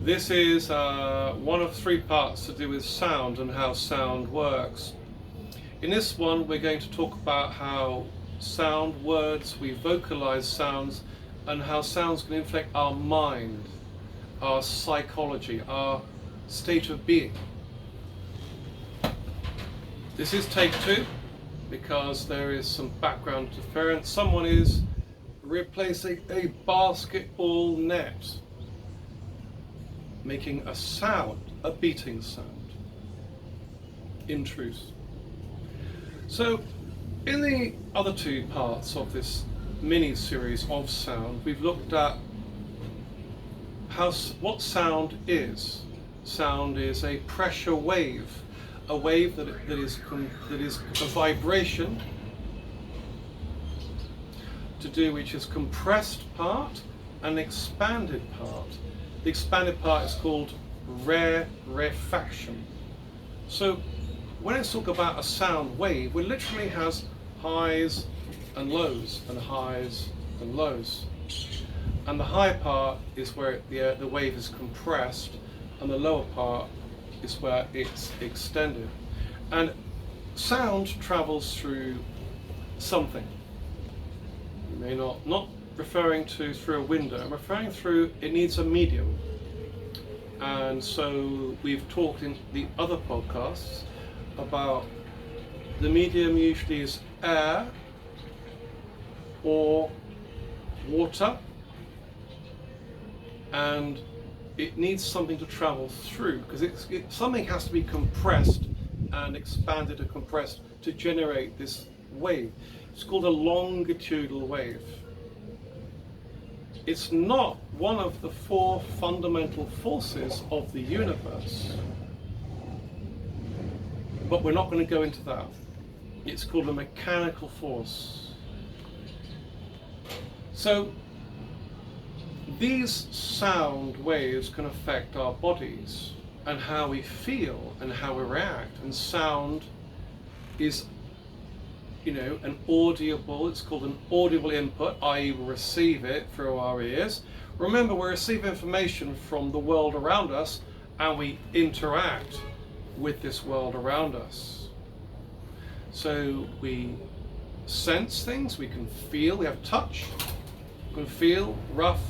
This is one of 3 parts to do with sound and how sound works. In this one, we're going to talk about how sound, words, we vocalize sounds, and how sounds can influence our mind, our psychology, our state of being. This is take 2 because there is some background interference. Someone is replacing a basketball net, making a sound, a beating sound, in truth. So, in the other 2 parts of this mini-series of sound, we've looked at what sound is. Sound is a pressure wave, a wave that is a vibration to do which is compressed part and expanded part. The expanded part is called rarefaction. So when I talk about a sound wave, it literally has highs and lows and highs and lows. And the high part is where the wave is compressed, and the lower part is where it's extended. And sound travels through something. You may not referring to through a window, I'm referring through, it needs a medium. And so we've talked in the other podcasts about the medium usually is air or water, and it needs something to travel through because something has to be compressed and expanded and compressed to generate this wave. It's called a longitudinal wave. It's not one of the 4 fundamental forces of the universe, but we're not going to go into that. It's called a mechanical force. So these sound waves can affect our bodies and how we feel and how we react. And sound is, an audible, it's called an audible input, i.e. we receive it through our ears. Remember, we receive information from the world around us and we interact with this world around us. So we sense things, we can feel, we have touch, we can feel rough,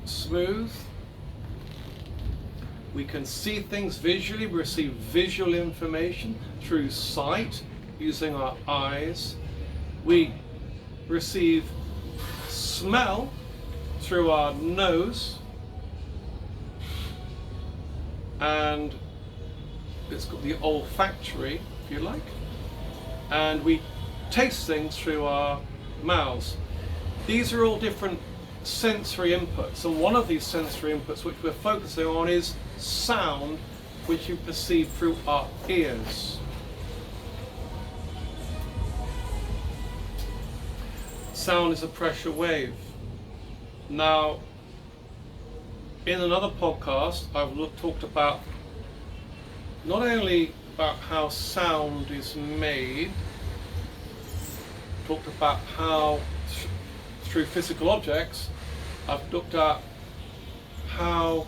smooth. We can see things visually, we receive visual information through sight, using our eyes. We receive smell through our nose, and it's called the olfactory, if you like, and we taste things through our mouths. These are all different sensory inputs, and one of these sensory inputs which we're focusing on is sound, which you perceive through our ears. Sound is a pressure wave. Now, in another podcast, I've talked about not only about how sound is made, talked about how through physical objects, I've looked at how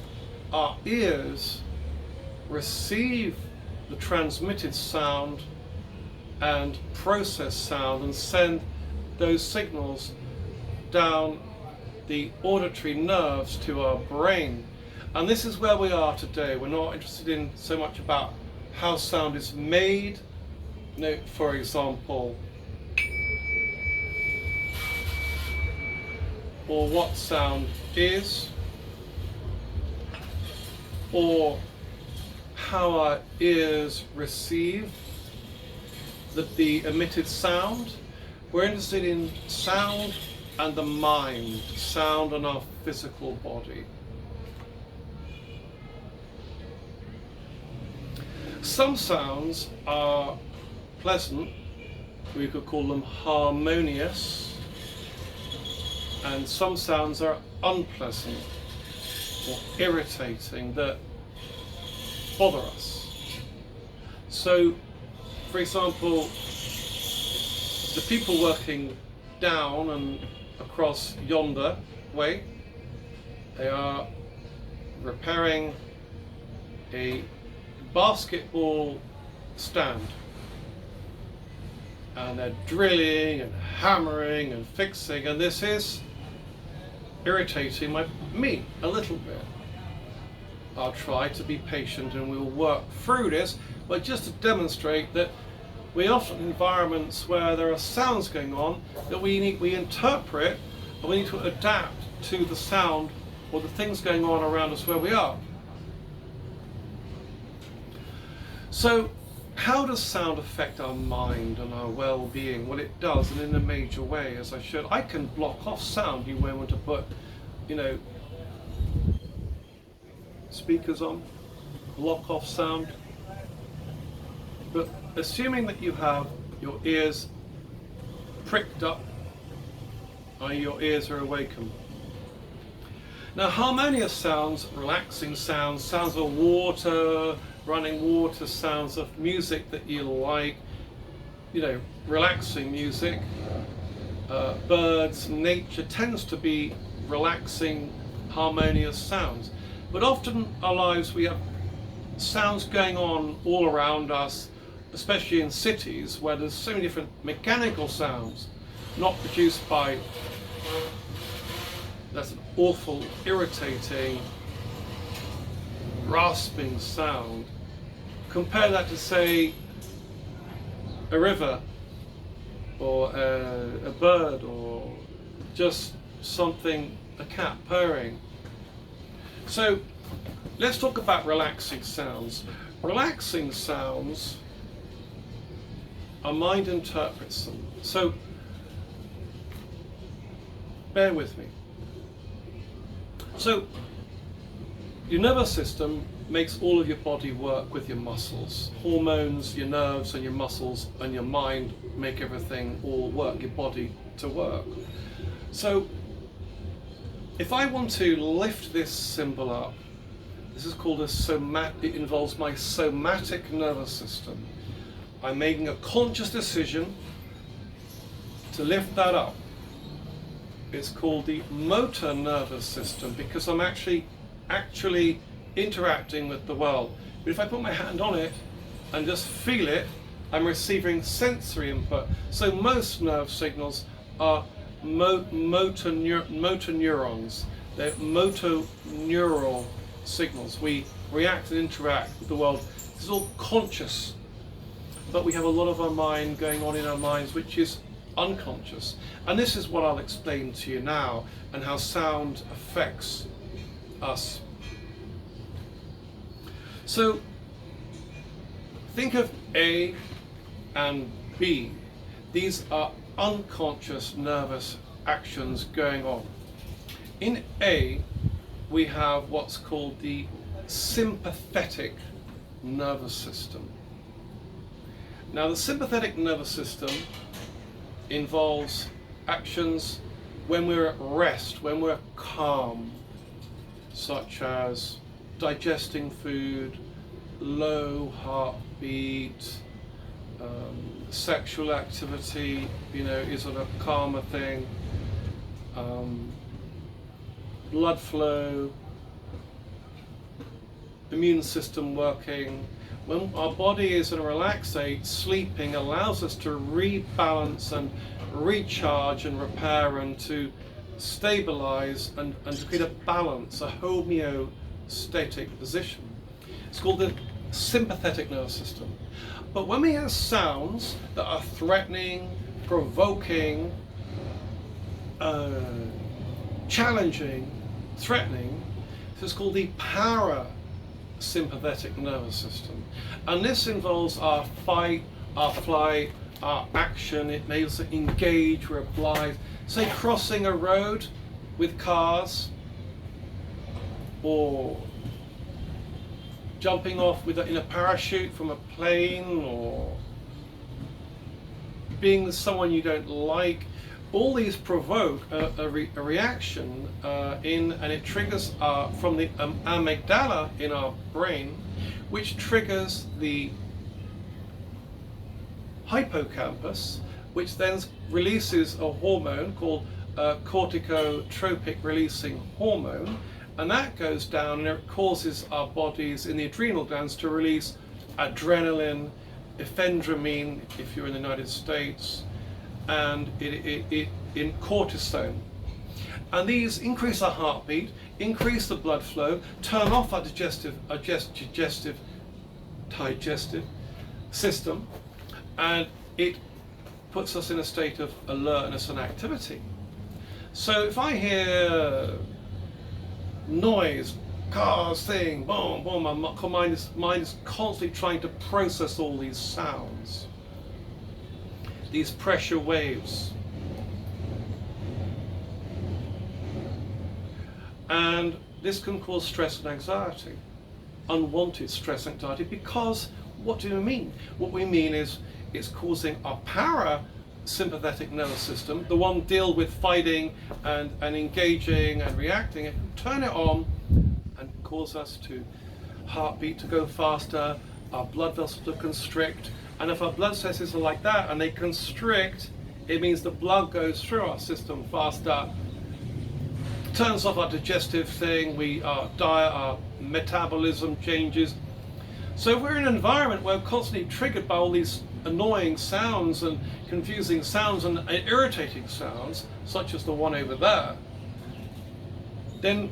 our ears receive the transmitted sound and process sound and send those signals down the auditory nerves to our brain. And this is where we are today. We're not interested in so much about how sound is made. For example, or what sound is, or how our ears receive the emitted sound. We're interested in sound and the mind, sound and our physical body. Some sounds are pleasant, we could call them harmonious, and some sounds are unpleasant or irritating that bother us. So, for example, the people working down and across yonder way, they are repairing a basketball stand, and they're drilling and hammering and fixing, and this is irritating me a little bit. I'll try to be patient and we'll work through this, but just to demonstrate that we often in environments where there are sounds going on that we interpret, and we need to adapt to the sound or the things going on around us where we are. So how does sound affect our mind and our well-being? Well, it does, and in a major way, as I showed. I can block off sound. You may want to put, speakers on, block off sound. But assuming that you have your ears pricked up, i.e. your ears are awakened. Now, harmonious sounds, relaxing sounds, sounds of water, running water, sounds of music that you like, relaxing music, birds, nature tends to be relaxing, harmonious sounds. But often in our lives we have sounds going on all around us, especially in cities where there's so many different mechanical sounds, not produced by, that's an awful, irritating, rasping sound. Compare that to, say, a river, or a bird, or just something, a cat purring. So let's talk about relaxing sounds. Relaxing sounds, our mind interprets them. So bear with me. So your nervous system makes all of your body work with your muscles. Hormones, your nerves and your muscles and your mind make everything all work, your body to work. So if I want to lift this symbol up, this is called it involves my somatic nervous system. I'm making a conscious decision to lift that up. It's called the motor nervous system because I'm actually interacting with the world. But if I put my hand on it and just feel it, I'm receiving sensory input. So most nerve signals are motor neurons. They're motoneural signals. We react and interact with the world. This is all conscious, but we have a lot of our mind going on in our minds which is unconscious. And this is what I'll explain to you now, and how sound affects us. So think of A and B. These are unconscious nervous actions going on. In A, we have what's called the sympathetic nervous system. Now, the sympathetic nervous system involves actions when we're at rest, when we're calm, such as digesting food, low heartbeat, sexual activity, is a calmer thing, blood flow, immune system working. When our body is in a relaxed state, sleeping allows us to rebalance and recharge and repair and to stabilize and to create a balance, a homeostatic position. It's called the sympathetic nervous system. But when we have sounds that are threatening, provoking, challenging, threatening, this is called the parasympathetic nervous system. And this involves our fight, our flight, our action. It may also engage, reply, say crossing a road with cars, or jumping off in a parachute from a plane, or being with someone you don't like. All these provoke a reaction and it triggers from the amygdala in our brain, which triggers the hippocampus, which then releases a hormone called corticotropic releasing hormone, and that goes down and it causes our bodies in the adrenal glands to release adrenaline, ephedramine if you're in the United States, and in cortisone. And these increase our heartbeat, increase the blood flow, turn off our digestive system, and it puts us in a state of alertness and activity. So if I hear noise, cars, thing, boom, boom, my mind is constantly trying to process all these sounds, these pressure waves. And this can cause stress and anxiety, unwanted stress and anxiety, because what do we mean? What we mean is it's causing our parasympathetic nervous system, the one deal with fighting and engaging and reacting, it can turn it on and cause us to heartbeat to go faster, our blood vessels to constrict. And if our blood vessels are like that and they constrict, it means the blood goes through our system faster, turns off our digestive thing, our diet, our metabolism changes. So we're in an environment where we're constantly triggered by all these annoying sounds and confusing sounds and irritating sounds, such as the one over there, then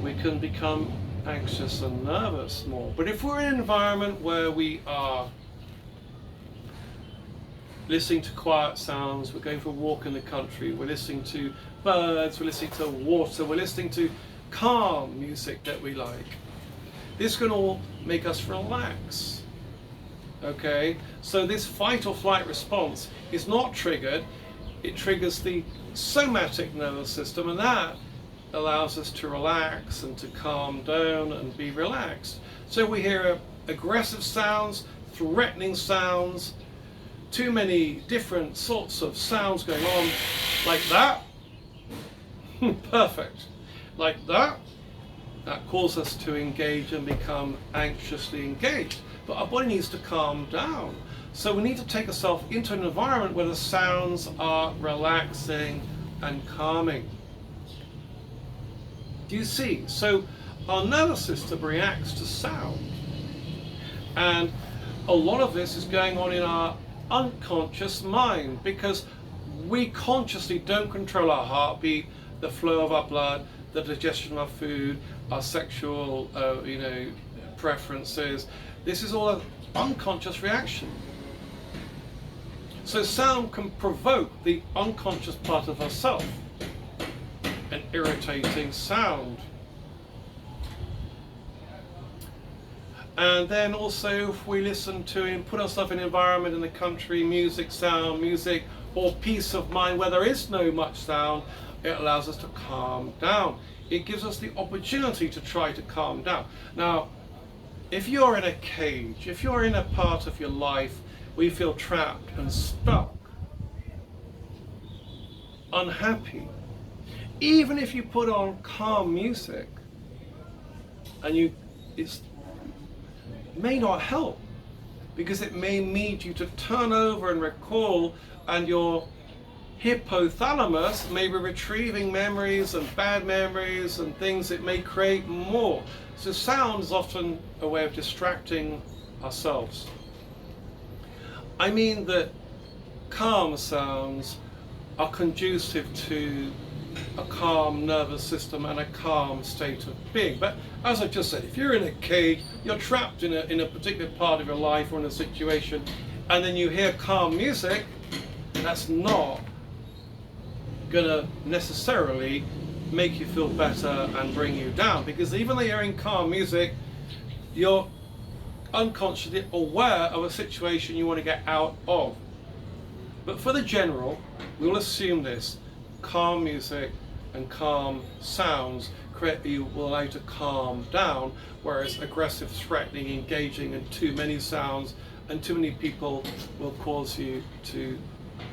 we can become anxious and nervous more. But if we're in an environment where we are listening to quiet sounds, we're going for a walk in the country, we're listening to birds, we're listening to water, we're listening to calm music that we like, this can all make us relax. Okay, so this fight or flight response is not triggered, it triggers the somatic nervous system, and that allows us to relax and to calm down and be relaxed. So we hear aggressive sounds, threatening sounds, too many different sorts of sounds going on, like that. Perfect. Like that. That causes us to engage and become anxiously engaged. But our body needs to calm down. So we need to take ourselves into an environment where the sounds are relaxing and calming. Do you see? So our nervous system reacts to sound. And a lot of this is going on in our unconscious mind, because we consciously don't control our heartbeat, the flow of our blood, the digestion of our food, our sexual preferences. This is all an unconscious reaction. So sound can provoke the unconscious part of ourself, an irritating sound. And then also, if we listen to and put ourselves in an environment in the country, music, sound, music, or peace of mind where there is no much sound, it allows us to calm down. It gives us the opportunity to try to calm down. Now, if you're in a cage, if you're in a part of your life where you feel trapped and stuck, unhappy, even if you put on calm music, and it may not help, because it may need you to turn over and recall, and your hypothalamus may be retrieving memories and bad memories and things. It may create more. So sound is often a way of distracting ourselves. I mean that calm sounds are conducive to a calm nervous system and a calm state of being. But as I just said, if you're in a cage, you're trapped in a particular part of your life or in a situation, and then you hear calm music, that's not going to necessarily make you feel better and bring you down, because even though you're in calm music, you're unconsciously aware of a situation you want to get out of. But for the general, we'll assume this: calm music and calm sounds will allow you to calm down, whereas aggressive, threatening, engaging, and too many sounds and too many people will cause you to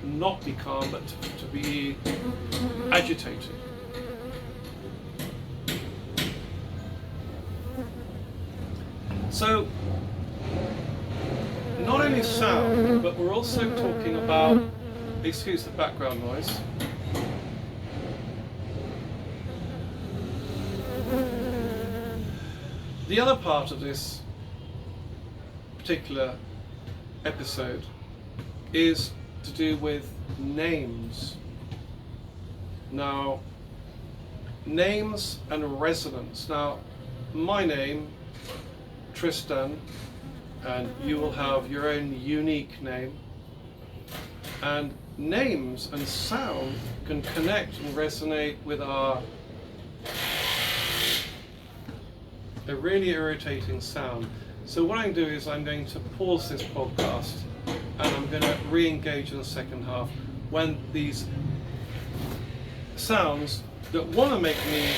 not be calm, but to be agitated. So, not only sound, but we're also talking about, excuse the background noise, The other part of this particular episode is to do with names. Now, names and resonance. Now, my name, Tristan, and you will have your own unique name. And names and sound can connect and resonate with a really irritating sound. So what I'm going to do is I'm going to pause this podcast and I'm going to re-engage in the second half when these sounds that want to make me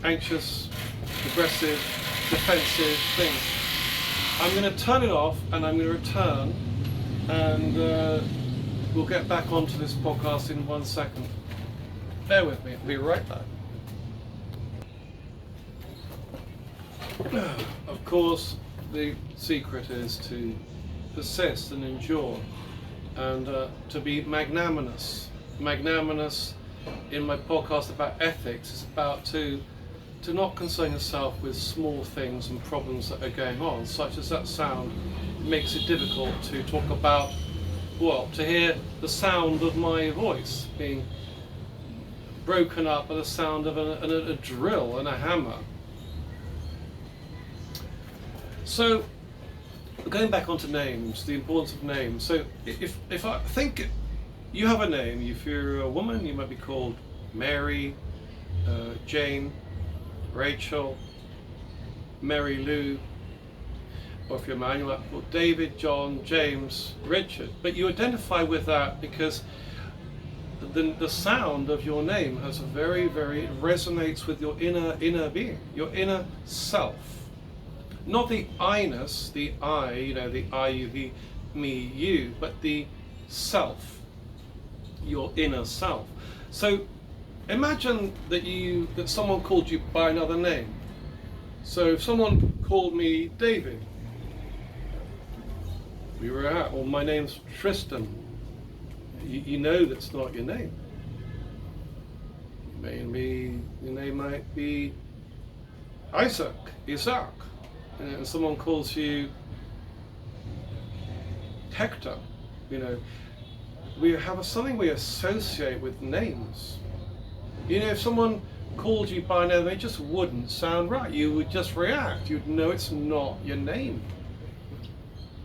anxious, aggressive, defensive things, I'm going to turn it off and I'm going to return, and we'll get back onto this podcast in 1 second. Bear with me, I'll be right back. Of course, the secret is to persist and endure, and to be magnanimous. Magnanimous in my podcast about ethics is about to not concern yourself with small things and problems that are going on, such as that sound makes it difficult to talk about, well, to hear the sound of my voice being broken up by the sound of a drill and a hammer. So, going back onto names, the importance of names. So, if I think you have a name, if you're a woman, you might be called Mary, Jane, Rachel, Mary Lou, or if you're a man, you might be called David, John, James, Richard. But you identify with that because the sound of your name has it resonates with your inner being, your inner self. Not the I-ness, the I, the I, you, he, me, you, but the self, your inner self. So imagine that someone called you by another name. So if someone called me David, we were out, or my name's Tristan, you know that's not your name. Maybe your name might be Isaac. And someone calls you Hector, we have something we associate with names. If someone called you by a name, it just wouldn't sound right. You would just react. You'd know it's not your name.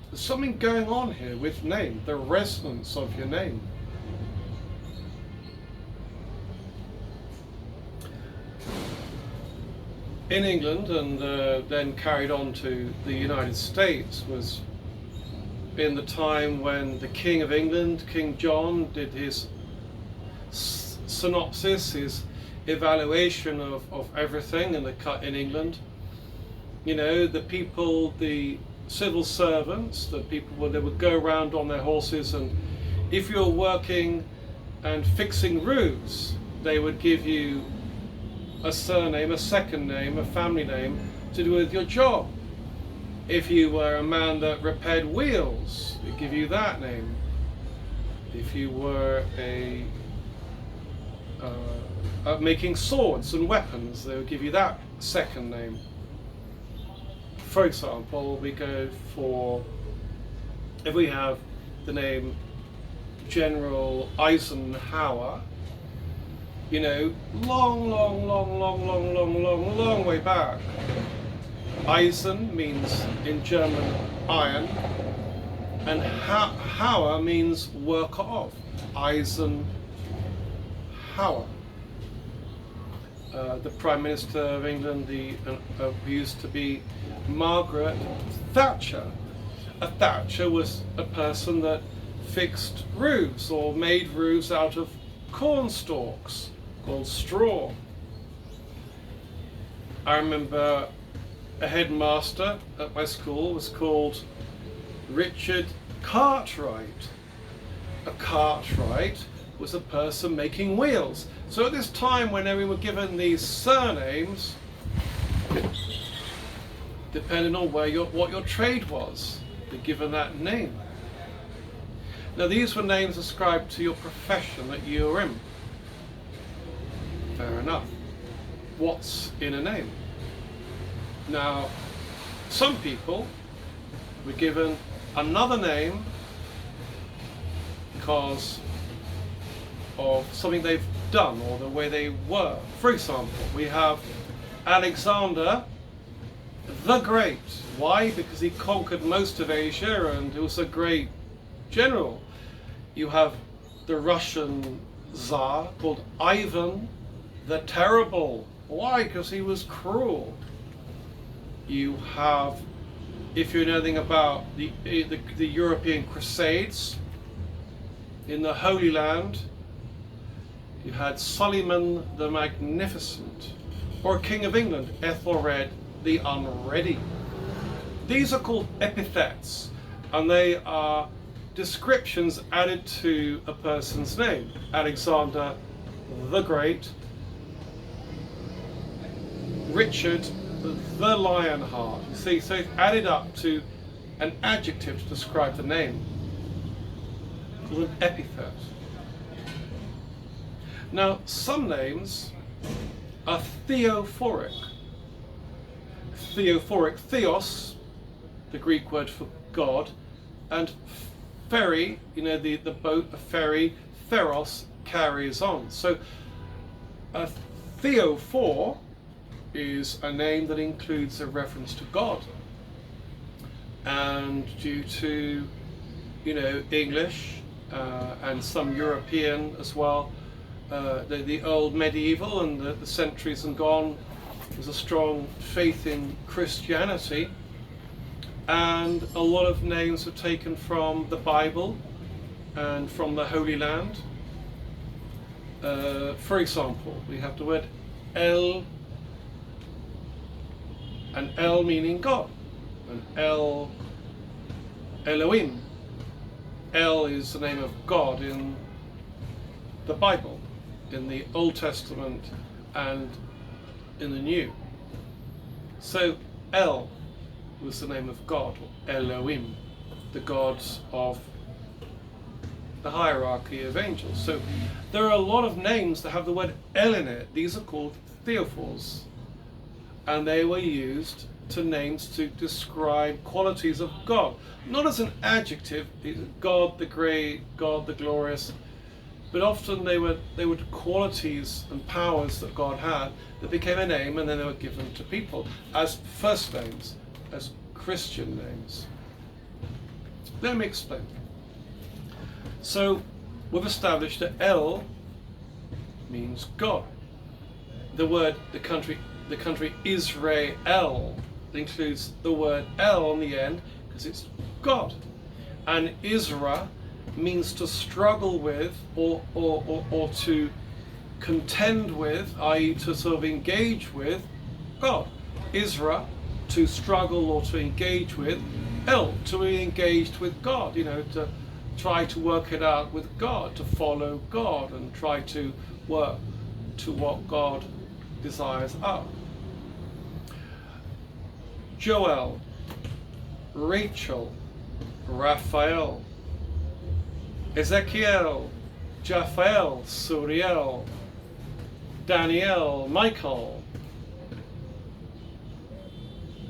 There's something going on here with name, the resonance of your name. In England, and then carried on to the United States, was in the time when the King of England, King John, did his synopsis, his evaluation of everything in England. The people, the civil servants, the people, they would go around on their horses, and if you're working and fixing roofs, they would give you a surname, a second name, a family name to do with your job. If you were a man that repaired wheels, they'd give you that name. If you were making swords and weapons, they would give you that second name. For example, if we have the name General Eisenhower, long way back. Eisen means in German iron, and Hauer means worker of. Eisenhower. The Prime Minister of England used to be Margaret Thatcher. A Thatcher was a person that fixed roofs or made roofs out of corn stalks, called straw. I remember a headmaster at my school was called Richard Cartwright. A Cartwright was a person making wheels. So at this time, when we were given these surnames, depending on what your trade was, they're given that name. Now these were names ascribed to your profession that you were in. Fair enough. what's in a name. Now, some people were given another name because of something they've done or the way they were. For example, we have Alexander the Great. Why? Because he conquered most of Asia and he was a great general. You have the Russian Tsar called Ivan the Terrible. Why? Because he was cruel. You have, if you know anything about the European Crusades in the Holy Land, you had Suleiman the Magnificent, or King of England, Ethelred the Unready. These are called epithets, and they are descriptions added to a person's name. Alexander the Great, Richard the Lionheart. You see, so it's added up to an adjective to describe the name, called an epithet. Now, some names are theophoric. Theophoric, theos, the Greek word for God, and ferry, you know, the boat, a ferry, theros, carries on. So a theophor is a name that includes a reference to God. And due to, you know, English and some European as well, the old medieval and the centuries and gone, there's a strong faith in Christianity, and a lot of names were taken from the Bible and from the Holy Land. For example, we have the word El, and El meaning God, and Elohim. El is the name of God in the Bible, in the Old Testament and in the New. So El was the name of God, or Elohim, the gods of the hierarchy of angels. So there are a lot of names that have the word El in it. These are called theophors, and they were used to names to describe qualities of God, not as an adjective, God the great, God the glorious, but often they were qualities and powers that God had that became a name, and then they were given to people as first names, as Christian names. Let me explain. So we've established that El means God. The country Israel includes the word El on the end because it's God. And Isra means to struggle with or to contend with, i.e. to sort of engage with God. Isra, to struggle or to engage with. El, to be engaged with God, you know, to try to work it out with God, to follow God and try to work to what God desires are. Joel, Rachel, Raphael, Ezekiel, Japhael, Suriel, Daniel, Michael,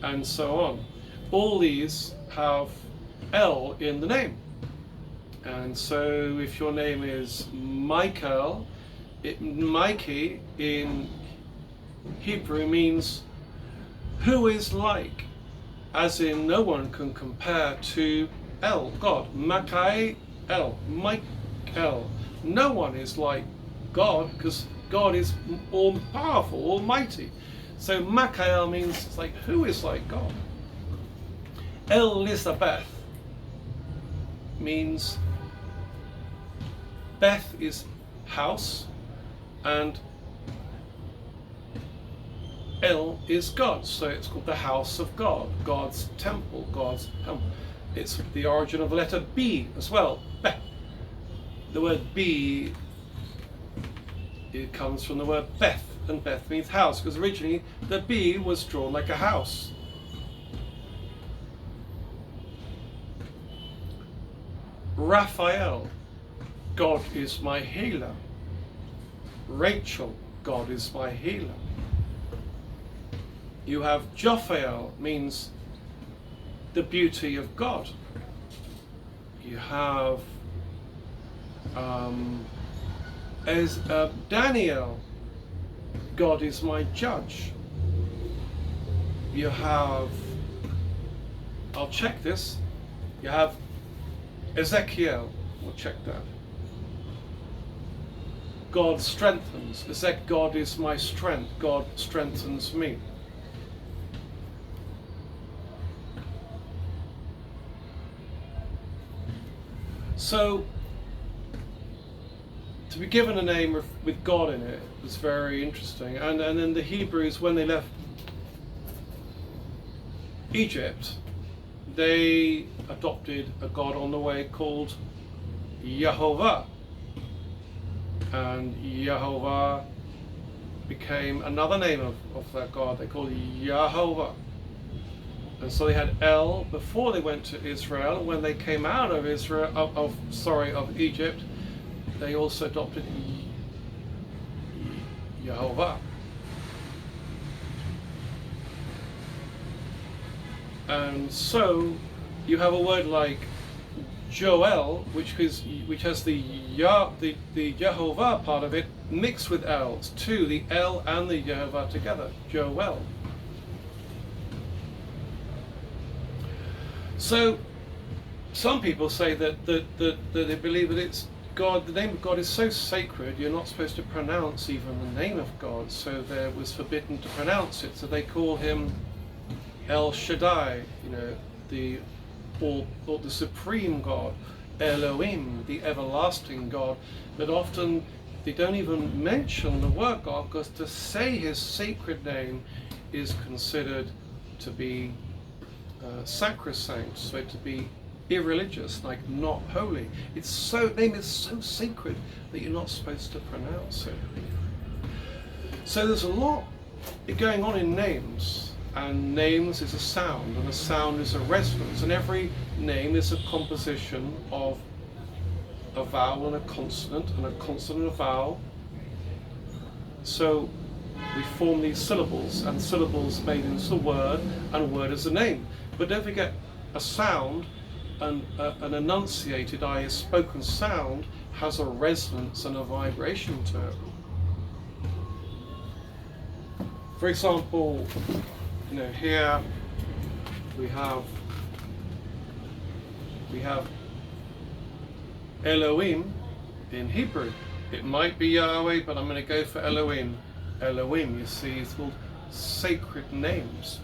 and so on. All these have El in the name. And so if your name is Michael, Mikey in Hebrew means who is like, as in no one can compare to El, God. Makai El, Michael. No one is like God, because God is all powerful, almighty. So Makael means it's like who is like God. Elizabeth means Beth is house and El is God, so it's called the house of God, God's temple, God's home. It's the origin of the letter B as well. Beth. The word B, it comes from the word Beth, and Beth means house, because originally the B was drawn like a house. Raphael, God is my healer. Rachel, God is my healer. You have Jophael, means the beauty of God. You have Daniel, God is my judge. You have, I'll check this, you have Ezekiel, we'll check that. God strengthens. God is my strength. God strengthens me. So, to be given a name with God in it was very interesting. And then the Hebrews, when they left Egypt, they adopted a god on the way called Yehovah. And Yehovah became another name of that God. They called Yehovah. And so they had El before they went to Israel. And when they came out of of Egypt, they also adopted Yehovah. And so you have a word like Joel, which has the Yehovah part of it mixed with El. It's two, the El and the Yehovah together. Joel. So some people say that they believe that it's God. The name of God is so sacred you're not supposed to pronounce even the name of God. So there was forbidden to pronounce it. So they call him El Shaddai, the supreme God, Elohim, the everlasting God. But often they don't even mention the word God, because to say his sacred name is considered to be sacrosanct, so to be irreligious, like not holy. Name is so sacred that you're not supposed to pronounce it. So there's a lot going on in names. And names is a sound, and a sound is a resonance, and every name is a composition of a vowel and a consonant and a vowel. So we form these syllables, and syllables made into a word, and a word is a name. But don't forget, a sound, an enunciated, i.e. a spoken sound, has a resonance and a vibration to it. For example, here we have Elohim in Hebrew. It might be Yahweh, but I'm going to go for Elohim. Elohim, you see, it's called sacred names.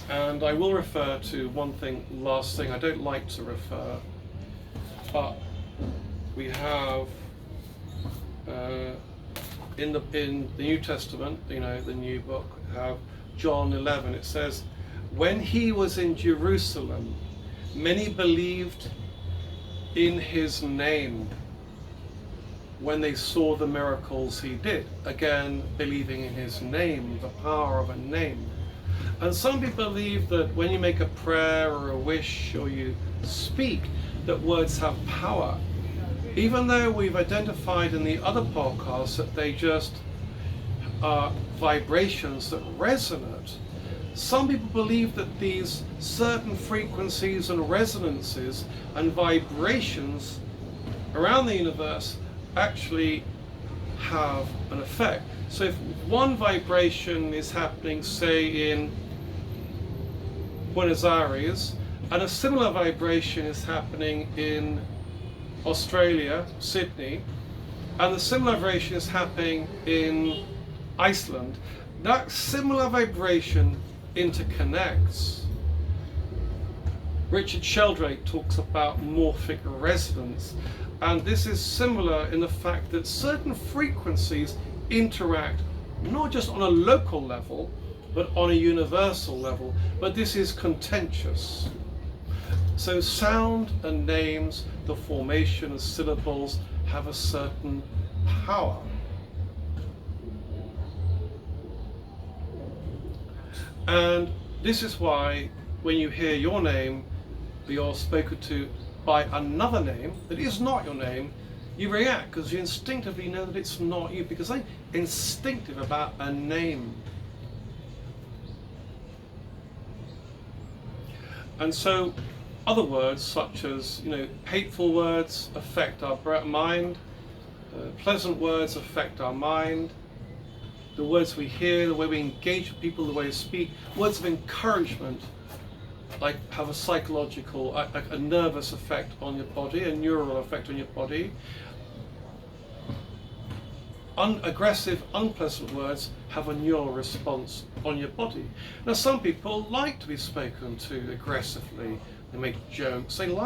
And I will refer to one thing, last thing. I don't like to refer, but we have in the New Testament, the new book, we have John 11. It says, when he was in Jerusalem, many believed in his name when they saw the miracles he did. Again, believing in his name, the power of a name. And some people believe that when you make a prayer or a wish or you speak, that words have power. Even though we've identified in the other podcasts that they just are vibrations that resonate, some people believe that these certain frequencies and resonances and vibrations around the universe actually have an effect. So if one vibration is happening, say, in Buenos Aires, and a similar vibration is happening in Australia, Sydney, and the similar vibration is happening in Iceland, that similar vibration interconnects. Richard Sheldrake talks about morphic resonance, and this is similar in the fact that certain frequencies interact not just on a local level, but on a universal level, but this is contentious. So sound and names, the formation of syllables, have a certain power. And this is why when you hear your name, you're spoken to by another name that is not your name, you react because you instinctively know that it's not you, because I'm instinctive about a name. And so other words, such as, hateful words affect our mind, pleasant words affect our mind, the words we hear, the way we engage with people, the way we speak, words of encouragement, like have a psychological, a nervous effect on your body, a neural effect on your body. Aggressive, unpleasant words have a neural response on your body. Now, some people like to be spoken to aggressively. They make jokes. They like